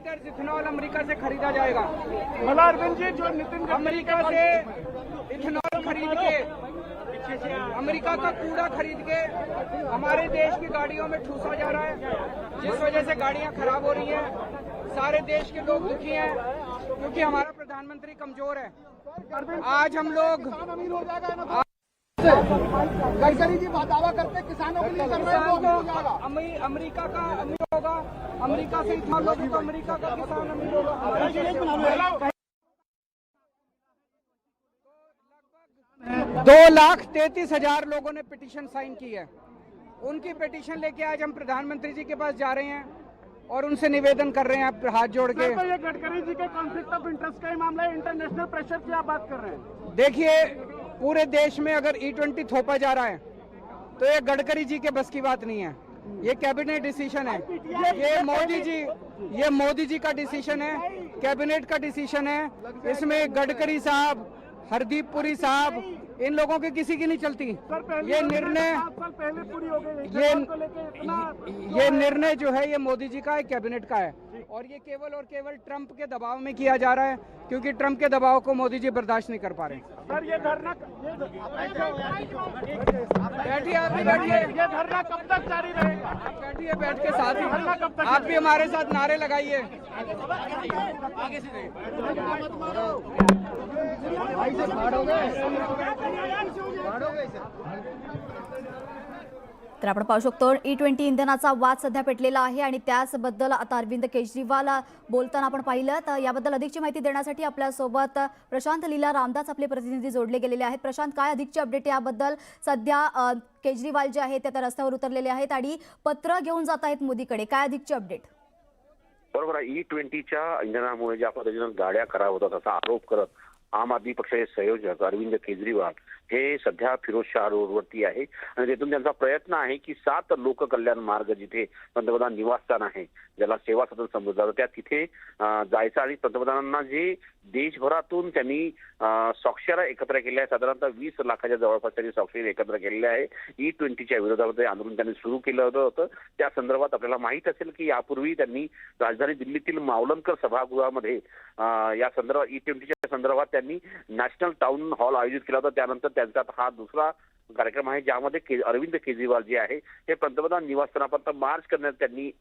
Litre ethanol America से खरीदा जाएगा। मल्लारविंद जी, जो नितिन अमेरिका से इथेनॉल खरीद के, अमेरिका का कूड़ा खरीद के हमारे देश की गाड़ियों में ठूसा जा रहा है, जिस वजह से गाड़ियां खराब हो रही हैं। सारे देश के लोग दुखी हैं क्योंकि हमारा प्रधानमंत्री कमजोर है। आज हम लोग गडकरी जी दावा करते किसानों के लिए कर रहे हैं, वो अमीर हो जाएगा। अमेरिका का अमीर होगा, अमेरिका से इथेनॉल होगी तो अमेरिका का किसान अमीर होगा। 2,33,000 लोगों ने पिटीशन साइन की है। उनकी पिटीशन लेके आज हम प्रधानमंत्री जी के पास जा रहे हैं और उनसे निवेदन कर रहे हैं, आप हाथ जोड़ के। तो ये गडकरी जी के कॉन्फ्लिक्ट ऑफ इंटरेस्ट का ही मामला है, इंटरनेशनल प्रेशर की आप बात कर रहे हैं। देखिए, पूरे देश में अगर E20 थोपा जा रहा है तो ये गडकरी जी के बस की बात नहीं है, ये कैबिनेट डिसीजन है। ये मोदी जी का डिसीजन है, कैबिनेट का डिसीजन है। इसमें गडकरी साहब, हरदीप पुरी साहब, इन लोगों की किसी की नहीं चलती। ये निर्णय जो है ये मोदी जी का है, कैबिनेट का है, और ये केवल और केवल ट्रंप के दबाव में किया जा रहा है, क्योंकि ट्रंप के दबाव को मोदी जी बर्दाश्त नहीं कर पा रहे। सर, ये धरना बैठिए, आप भी बैठिए। ये धरना कब तक जारी रहेगा? आप बैठिए, बैठ के साथ ही आप भी हमारे साथ नारे लगाइए। तर आपण पाहू शकतो E20 इंधनाचा वाद सध्या पेटलेला आहे आणि त्याचबद्दल आता अरविंद केजरीवाल बोलताना आपण पाहिलं तर याबद्दल अधिकची माहिती देण्यासाठी आपल्यासोबत प्रशांत लीला रामदास आपले प्रतिनिधी जोडले गेलेले आहेत। प्रशांत, काय अधिकची अपडेट याबद्दल? सध्या केजरीवाल जे आहेत ते आता रस्त्यावर उतरलेले आहेत आणि पत्र घेऊन जात आहेत मोदीकडे, काय अधिकची अपडेट? बरोबर आहे, E20च्या इंधनामुळे ज्या पद्धतीने गाड्या खराब होतात असा आरोप करत आम आदमी पक्षाचे संयोजक अरविंद केजरीवाल हे सध्या फिरोजशाह रोडवरती आहे आणि तिथून त्यांचा प्रयत्न आहे की 7 लोक कल्याण मार्ग जिथे पंतप्रधान निवासस्थान आहे, ज्याला सेवा सदन समजलं जातं, त्या तिथे जायचं आणि पंतप्रधानांना जे देशभरातून त्यांनी स्वाक्षऱ्या एकत्र केल्या आहे, साधारणतः 20 लाखाच्या जवळपास त्यांनी स्वाक्षरी एकत्र केलेल्या आहे। E20च्या विरोधामध्ये आंदोलन त्यांनी सुरू केलं होतं। त्या संदर्भात आपल्याला माहित असेल की यापूर्वी त्यांनी राजधानी दिल्लीतील मावलनकर सभागृहामध्ये या संदर्भात E20च्या संदर्भात त्यांनी नॅशनल टाउन हॉल आयोजित केला होता। त्यानंतर त्यांचा हा दुसरा कार्यक्रम आहे ज्यामध्ये अरविंद केजरीवाल जे आहे ते पंतप्रधान निवासस्थानापर्यंत मार्च करण्यात त्यांनी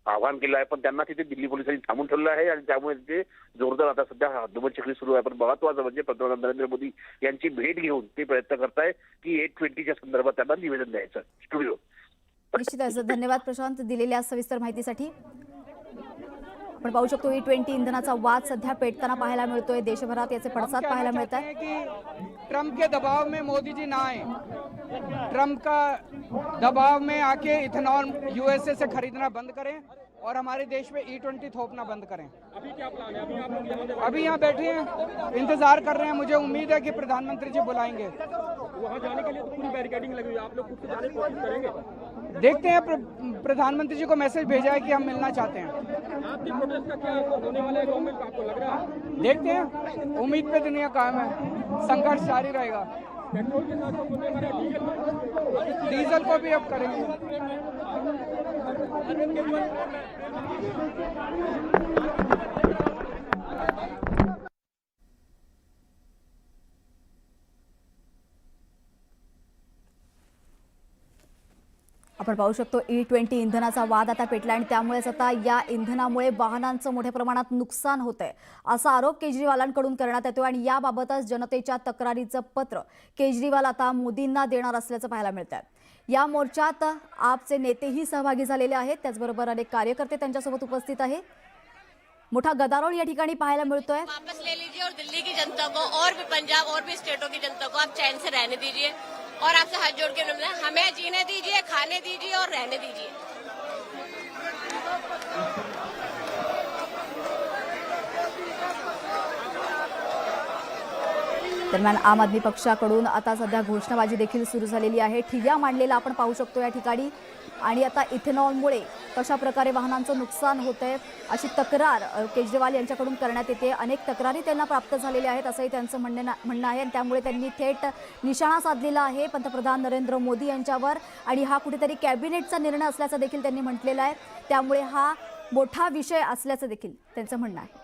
आवाहन केलं आहे, पण त्यांना तिथे दिल्ली पोलिसांनी थांबून ठेवलं आहे आणि त्यामुळे तिथे जोरदार आता सध्या हद्दुबंदी सुरू आहे। पण महत्त्वाचं म्हणजे पंतप्रधान नरेंद्र मोदी यांची भेट घेऊन ते प्रयत्न करताय की E20च्या संदर्भात त्यांना निवेदन द्यायचं। स्टुडिओ निश्चितच धन्यवाद प्रशांत दिलेल्या सविस्तर माहितीसाठी। आपण पाहू शकतो E20 इंधनाचा वाद सध्या पेटताना पाहायला मिळतोय, देशभरात याचे पडसाद पाहायला मिळत आहेत कि ट्रंप के दबाव में मोदी जी ना आए, ट्रंप का दबाव में आके इथेनॉल USA से खरीदना बंद करें और हमारे देश में E20 थोपना बंद करें। अभी क्या प्लान है? अभी आप लोग यहाँ अभी यहाँ बैठे हैं, इंतजार कर रहे हैं। मुझे उम्मीद है कि प्रधानमंत्री जी बुलाएंगे। वहाँ जाने के लिए तो पूरी बैरिकेडिंग लगी हुई है, आप लोग खुद से जाने की कोशिश करेंगे? देखते हैं, प्रधानमंत्री जी को मैसेज भेजा है कि हम मिलना चाहते हैं। आपकी प्रोटेस्ट का क्या होने वाला है गवर्नमेंट का, आपको लग रहा है? देखते हैं, उम्मीद पे दुनिया कायम है, संघर्ष जारी रहेगा। पेट्रोल के साथ तो होने वाला है, डीजल को भी अब करेंगे। आपण पाहू शकतो E20 इंधनाचा वाद आता पेटला आणि त्यामुळेच आता या इंधनामुळे वाहनांचं मोठ्या प्रमाणात नुकसान होतंय असा आरोप केजरीवालांकडून करण्यात येतो आणि याबाबतच जनतेच्या तक्रारीचं पत्र केजरीवाल आता मोदींना देणार असल्याचं पाहायला मिळतंय। या मोर्चात आपचे नेतेही सहभागी झालेले आहेत, त्याचबरोबर अनेक कार्यकर्ते त्यांच्यासोबत उपस्थित आहेत। मोठा गदारोळ या ठिकाणी पाहायला मिळतोय। वापस ले लीजिए और दिल्ली की जनता को और भी पंजाब और भी स्टेटों की जनता को आप चैन से रहने दीजिए और आपसे हाथ जोड़ के हमें जीने दीजिए, खाने दीजिए और रहने दीजिए। दरम्यान आम आदमी पक्षाकडून आता सध्या घोषणाबाजी देखील सुरू झालेली आहे। ठिय्या मांडलेला आपण पाहू शकतो या ठिकाणी आणि आता इथेनॉलमुळे कशा प्रकारे वाहनांचं नुकसान होतंय अशी तक्रार केजरीवाल यांच्याकडून करण्यात येते। अनेक तक्रारी त्यांना प्राप्त झालेल्या आहेत असंही त्यांचं म्हणणं आहे आणि त्यामुळे त्यांनी थेट निशाणा साधलेला आहे पंतप्रधान नरेंद्र मोदी यांच्यावर आणि हा कुठेतरी कॅबिनेटचा निर्णय असल्याचं देखील त्यांनी म्हटलेलं आहे। त्यामुळे हा मोठा विषय असल्याचं देखील त्यांचं म्हणणं आहे.